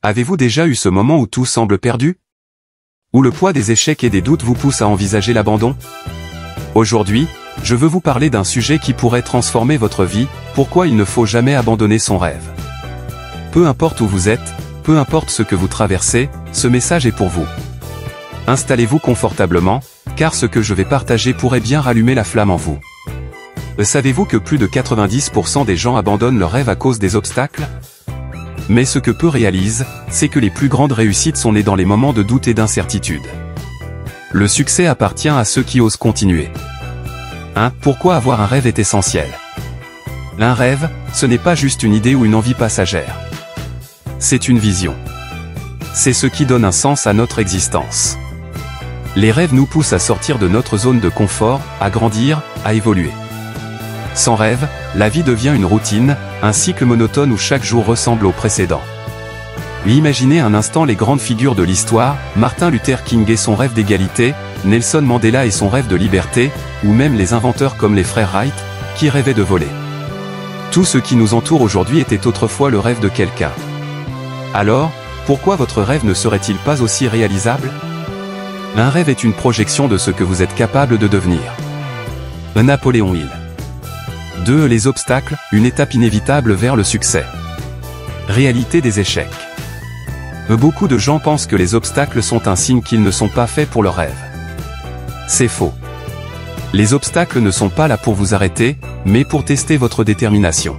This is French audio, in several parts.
Avez-vous déjà eu ce moment où tout semble perdu? Où le poids des échecs et des doutes vous pousse à envisager l'abandon? Aujourd'hui, je veux vous parler d'un sujet qui pourrait transformer votre vie, pourquoi il ne faut jamais abandonner son rêve. Peu importe où vous êtes, peu importe ce que vous traversez, ce message est pour vous. Installez-vous confortablement, car ce que je vais partager pourrait bien rallumer la flamme en vous. Savez-vous que plus de 90% des gens abandonnent leur rêve à cause des obstacles? Mais ce que peu réalisent, c'est que les plus grandes réussites sont nées dans les moments de doute et d'incertitude. Le succès appartient à ceux qui osent continuer. Pourquoi avoir un rêve est essentiel? Un rêve, ce n'est pas juste une idée ou une envie passagère. C'est une vision. C'est ce qui donne un sens à notre existence. Les rêves nous poussent à sortir de notre zone de confort, à grandir, à évoluer. Sans rêve, la vie devient une routine, un cycle monotone où chaque jour ressemble au précédent. Imaginez un instant les grandes figures de l'histoire, Martin Luther King et son rêve d'égalité, Nelson Mandela et son rêve de liberté, ou même les inventeurs comme les frères Wright, qui rêvaient de voler. Tout ce qui nous entoure aujourd'hui était autrefois le rêve de quelqu'un. Alors, pourquoi votre rêve ne serait-il pas aussi réalisable? Un rêve est une projection de ce que vous êtes capable de devenir. Napoléon Hill. 2. Les obstacles, une étape inévitable vers le succès. Réalité des échecs. Beaucoup de gens pensent que les obstacles sont un signe qu'ils ne sont pas faits pour leur rêve. C'est faux. Les obstacles ne sont pas là pour vous arrêter, mais pour tester votre détermination.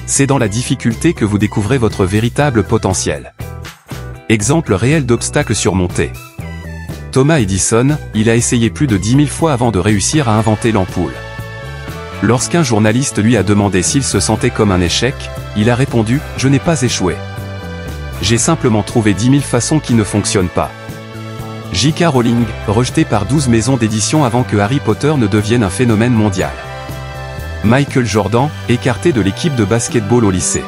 C'est dans la difficulté que vous découvrez votre véritable potentiel. Exemple réel d'obstacles surmontés. Thomas Edison, il a essayé plus de 10 000 fois avant de réussir à inventer l'ampoule. Lorsqu'un journaliste lui a demandé s'il se sentait comme un échec, il a répondu « Je n'ai pas échoué. J'ai simplement trouvé 10 000 façons qui ne fonctionnent pas. » J.K. Rowling, rejeté par 12 maisons d'édition avant que Harry Potter ne devienne un phénomène mondial. Michael Jordan, écarté de l'équipe de basketball au lycée.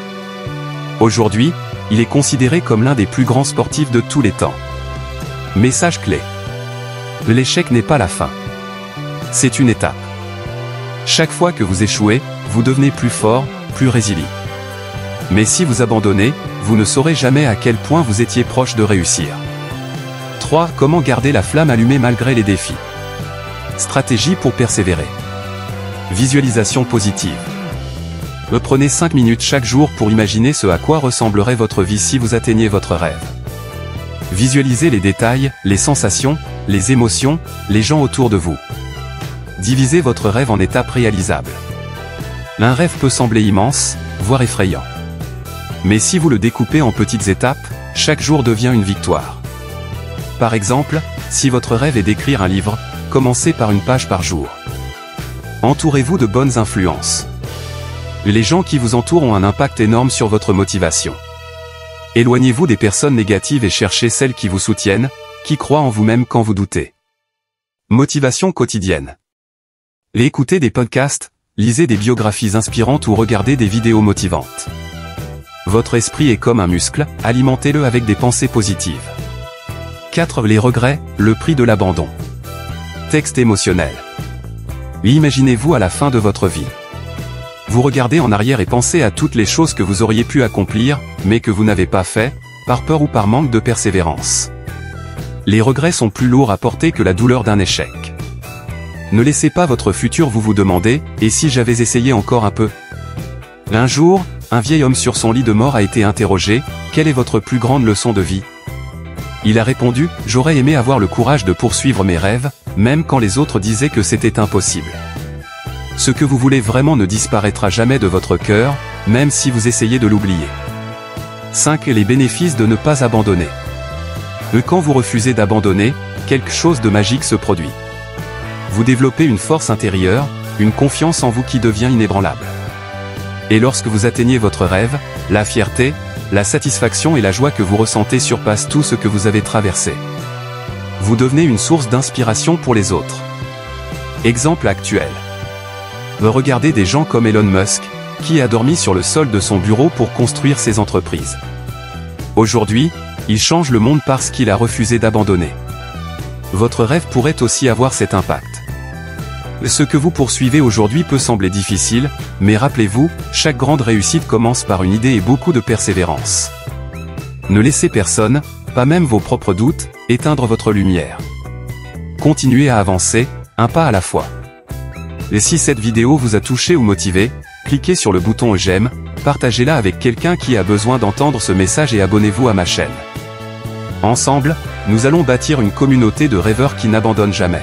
Aujourd'hui, il est considéré comme l'un des plus grands sportifs de tous les temps. Message clé. L'échec n'est pas la fin. C'est une étape. Chaque fois que vous échouez, vous devenez plus fort, plus résilient. Mais si vous abandonnez, vous ne saurez jamais à quel point vous étiez proche de réussir. 3. Comment garder la flamme allumée malgré les défis. Stratégie pour persévérer. Visualisation positive. Prenez 5 minutes chaque jour pour imaginer ce à quoi ressemblerait votre vie si vous atteigniez votre rêve. Visualisez les détails, les sensations, les émotions, les gens autour de vous. Divisez votre rêve en étapes réalisables. Un rêve peut sembler immense, voire effrayant. Mais si vous le découpez en petites étapes, chaque jour devient une victoire. Par exemple, si votre rêve est d'écrire un livre, commencez par une page par jour. Entourez-vous de bonnes influences. Les gens qui vous entourent ont un impact énorme sur votre motivation. Éloignez-vous des personnes négatives et cherchez celles qui vous soutiennent, qui croient en vous-même quand vous doutez. Motivation quotidienne. Écoutez des podcasts, lisez des biographies inspirantes ou regardez des vidéos motivantes. Votre esprit est comme un muscle, alimentez-le avec des pensées positives. 4. Les regrets, le prix de l'abandon. Texte émotionnel. Imaginez-vous à la fin de votre vie. Vous regardez en arrière et pensez à toutes les choses que vous auriez pu accomplir, mais que vous n'avez pas fait, par peur ou par manque de persévérance. Les regrets sont plus lourds à porter que la douleur d'un échec. Ne laissez pas votre futur vous demander « Et si j'avais essayé encore un peu ?» Un jour, un vieil homme sur son lit de mort a été interrogé « Quelle est votre plus grande leçon de vie ?» Il a répondu « J'aurais aimé avoir le courage de poursuivre mes rêves, même quand les autres disaient que c'était impossible. » Ce que vous voulez vraiment ne disparaîtra jamais de votre cœur, même si vous essayez de l'oublier. 5. Les bénéfices de ne pas abandonner. Quand vous refusez d'abandonner, quelque chose de magique se produit. Vous développez une force intérieure, une confiance en vous qui devient inébranlable. Et lorsque vous atteignez votre rêve, la fierté, la satisfaction et la joie que vous ressentez surpassent tout ce que vous avez traversé. Vous devenez une source d'inspiration pour les autres. Exemple actuel. Regardez des gens comme Elon Musk, qui a dormi sur le sol de son bureau pour construire ses entreprises. Aujourd'hui, il change le monde parce qu'il a refusé d'abandonner. Votre rêve pourrait aussi avoir cet impact. Ce que vous poursuivez aujourd'hui peut sembler difficile, mais rappelez-vous, chaque grande réussite commence par une idée et beaucoup de persévérance. Ne laissez personne, pas même vos propres doutes, éteindre votre lumière. Continuez à avancer, un pas à la fois. Et si cette vidéo vous a touché ou motivé, cliquez sur le bouton j'aime, partagez-la avec quelqu'un qui a besoin d'entendre ce message et abonnez-vous à ma chaîne. Ensemble, nous allons bâtir une communauté de rêveurs qui n'abandonnent jamais.